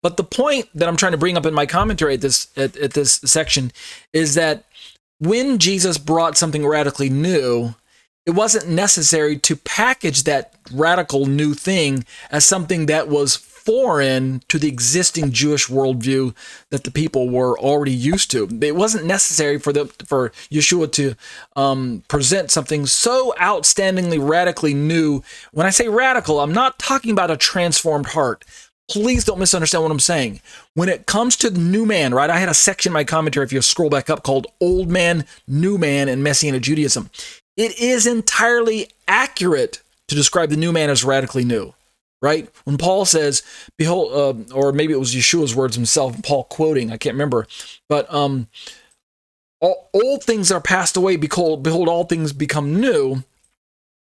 But the point that I'm trying to bring up in my commentary at this section is that when Jesus brought something radically new, it wasn't necessary to package that radical new thing as something that was foreign to the existing Jewish worldview that the people were already used to. It wasn't necessary for Yeshua to present something so outstandingly radically new. When I say radical, I'm not talking about a transformed heart. Please don't misunderstand what I'm saying. When it comes to the new man, right? I had a section in my commentary, if you scroll back up, called Old Man, New Man, and Messianic Judaism. It is entirely accurate to describe the new man as radically new, right? When Paul says, behold, or maybe it was Yeshua's words himself, Paul quoting, I can't remember, but old things are passed away, behold, all things become new.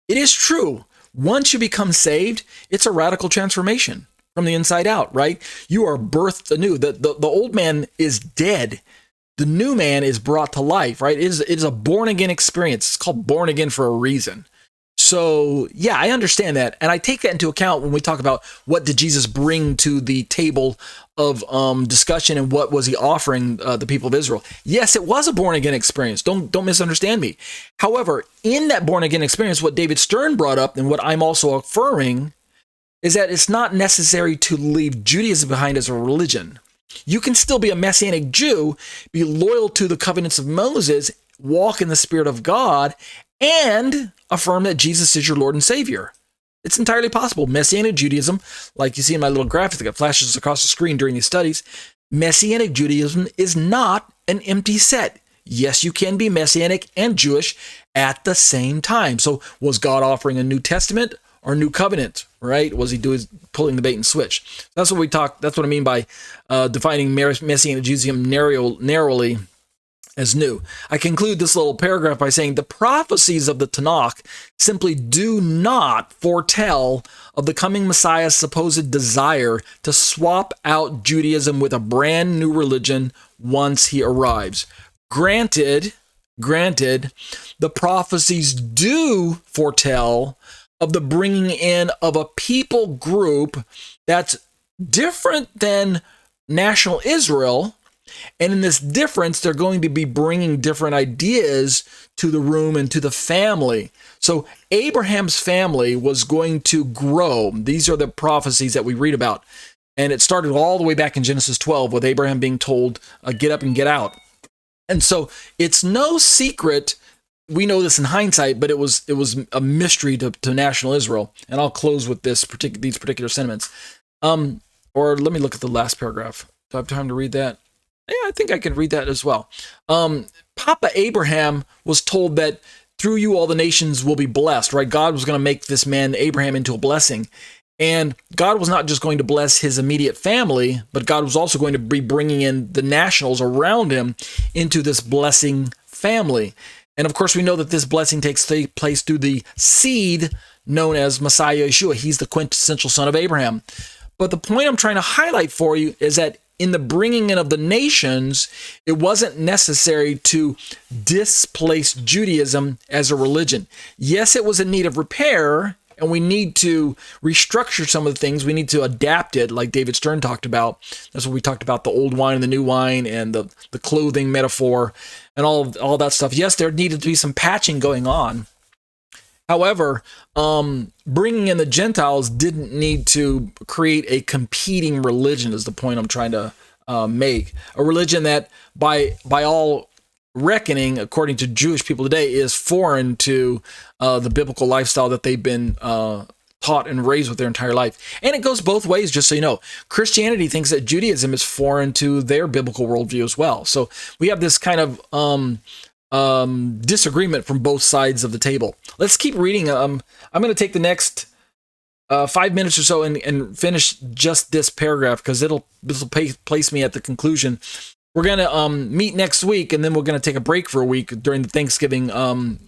It is true. Once you become saved, it's a radical transformation from the inside out, right? You are birthed anew. The old man is dead. The new man is brought to life, right? It is a born-again experience. It's called born again for a reason. So, yeah, I understand that. And I take that into account when we talk about what did Jesus bring to the table of discussion and what was he offering the people of Israel. Yes, it was a born-again experience. Don't misunderstand me. However, in that born-again experience, what David Stern brought up and what I'm also affirming is that it's not necessary to leave Judaism behind as a religion. You can still be a Messianic Jew, be loyal to the covenants of Moses, walk in the Spirit of God, and affirm that Jesus is your Lord and Savior. It's entirely possible. Messianic Judaism, like you see in my little graphic that flashes across the screen during these studies, Messianic Judaism is not an empty set. Yes, you can be Messianic and Jewish at the same time. So was God offering a New Testament or New Covenant, right? Was he pulling the bait and switch? That's what we talk. That's what I mean by defining Messianic Judaism narrowly as new. I conclude this little paragraph by saying the prophecies of the TaNaKH simply do not foretell of the coming Messiah's supposed desire to swap out Judaism with a brand new religion once he arrives. Granted, the prophecies do foretell of the bringing in of a people group that's different than national Israel. And in this difference, they're going to be bringing different ideas to the room and to the family. So Abraham's family was going to grow. These are the prophecies that we read about. And it started all the way back in Genesis 12 with Abraham being told, get up and get out. And so it's no secret. We know this in hindsight, but it was a mystery to national Israel. And I'll close with these particular sentiments. Or let me look at the last paragraph. Do I have time to read that? Yeah, I think I can read that as well. Papa Abraham was told that through you all the nations will be blessed, right? God was going to make this man Abraham into a blessing. And God was not just going to bless his immediate family, but God was also going to be bringing in the nationals around him into this blessing family. And of course, we know that this blessing takes place through the seed known as Messiah Yeshua. He's the quintessential son of Abraham. But the point I'm trying to highlight for you is that in the bringing in of the nations, it wasn't necessary to displace Judaism as a religion. Yes, it was in need of repair, and we need to restructure some of the things. We need to adapt it, like David Stern talked about. That's what we talked about, the old wine and the new wine, and the clothing metaphor, and all that stuff. Yes, there needed to be some patching going on. However, bringing in the Gentiles didn't need to create a competing religion, is the point I'm trying to make. A religion that, by all reckoning, according to Jewish people today, is foreign to the biblical lifestyle that they've been taught and raised with their entire life. And it goes both ways, just so you know. Christianity thinks that Judaism is foreign to their biblical worldview as well. So we have this kind of disagreement from both sides of the table. Let's keep reading. I'm going to take the next 5 minutes or so and finish just this paragraph, because this will place me at the conclusion. We're going to meet next week, and then we're going to take a break for a week during the Thanksgiving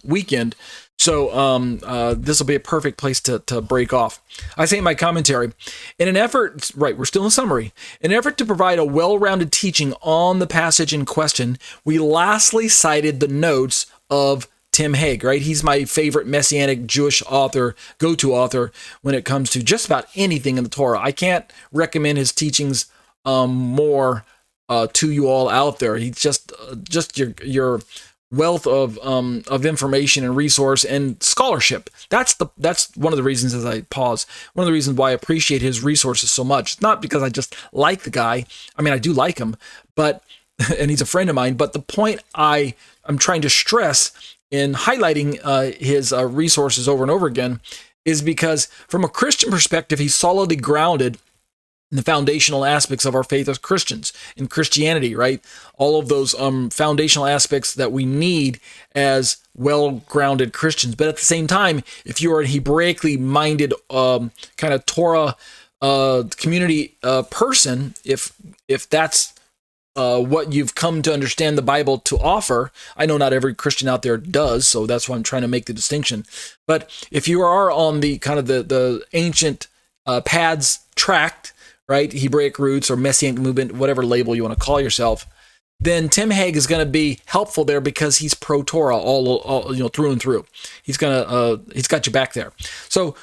weekend. So this will be a perfect place to break off. I say in my commentary, in an effort, right, we're still in summary, in an effort to provide a well-rounded teaching on the passage in question, we lastly cited the notes of Tim Hegg, right? He's my favorite Messianic Jewish author, go-to author when it comes to just about anything in the Torah. I can't recommend his teachings more to you all out there. He's just your wealth of information and resource and scholarship. That's one of the reasons, as I pause, one of the reasons why I appreciate his resources so much. It's not because I just like the guy. I mean, I do like him, but and he's a friend of mine. But the point I'm trying to stress in highlighting his resources over and over again is because from a Christian perspective, he's solidly grounded in the foundational aspects of our faith as Christians, in Christianity, right? All of those foundational aspects that we need as well-grounded Christians. But at the same time, if you are a Hebraically minded kind of Torah community person, if that's what you've come to understand the Bible to offer, I know not every Christian out there does, so that's why I'm trying to make the distinction. But if you are on the kind of the ancient paths tract, right, Hebraic roots or Messianic movement, whatever label you want to call yourself, then Tim Hegg is going to be helpful there because he's pro-Torah all through and through. He's got your back there. So